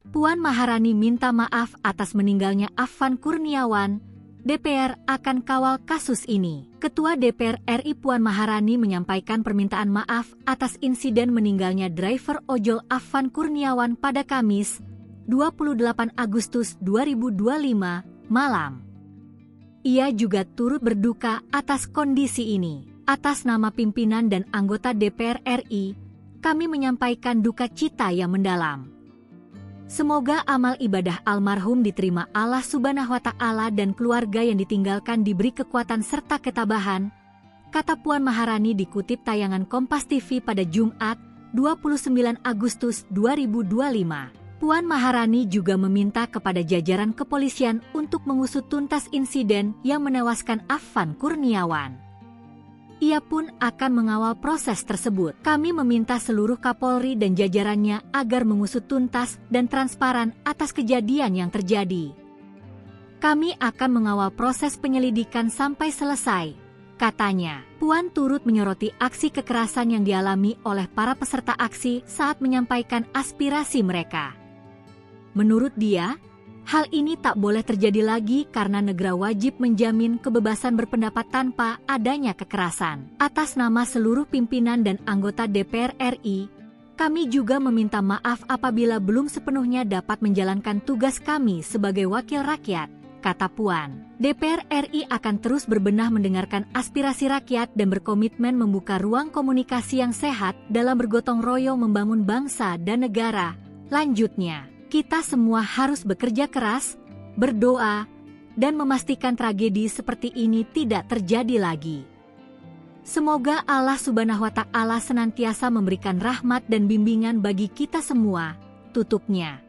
Puan Maharani minta maaf atas meninggalnya Afan Kurniawan. DPR akan kawal kasus ini. Ketua DPR RI Puan Maharani menyampaikan permintaan maaf atas insiden meninggalnya driver ojol Afan Kurniawan pada Kamis, 28 Agustus 2025, malam. Ia juga turut berduka atas kondisi ini. Atas nama pimpinan dan anggota DPR RI, kami menyampaikan duka cita yang mendalam. Semoga amal ibadah almarhum diterima Allah Subhanahu wa Ta'ala dan keluarga yang ditinggalkan diberi kekuatan serta ketabahan, kata Puan Maharani dikutip tayangan Kompas TV pada Jumat, 29 Agustus 2025. Puan Maharani juga meminta kepada jajaran kepolisian untuk mengusut tuntas insiden yang menewaskan Afan Kurniawan. Ia pun akan mengawal proses tersebut. Kami meminta seluruh Kapolri dan jajarannya agar mengusut tuntas dan transparan atas kejadian yang terjadi. Kami akan mengawal proses penyelidikan sampai selesai, katanya. Puan turut menyoroti aksi kekerasan yang dialami oleh para peserta aksi saat menyampaikan aspirasi mereka. Menurut dia, hal ini tak boleh terjadi lagi karena negara wajib menjamin kebebasan berpendapat tanpa adanya kekerasan. Atas nama seluruh pimpinan dan anggota DPR RI, kami juga meminta maaf apabila belum sepenuhnya dapat menjalankan tugas kami sebagai wakil rakyat, kata Puan. DPR RI akan terus berbenah mendengarkan aspirasi rakyat dan berkomitmen membuka ruang komunikasi yang sehat dalam bergotong royong membangun bangsa dan negara. Lanjutnya, kita semua harus bekerja keras, berdoa, dan memastikan tragedi seperti ini tidak terjadi lagi. Semoga Allah Subhanahu wa Ta'ala senantiasa memberikan rahmat dan bimbingan bagi kita semua, tutupnya.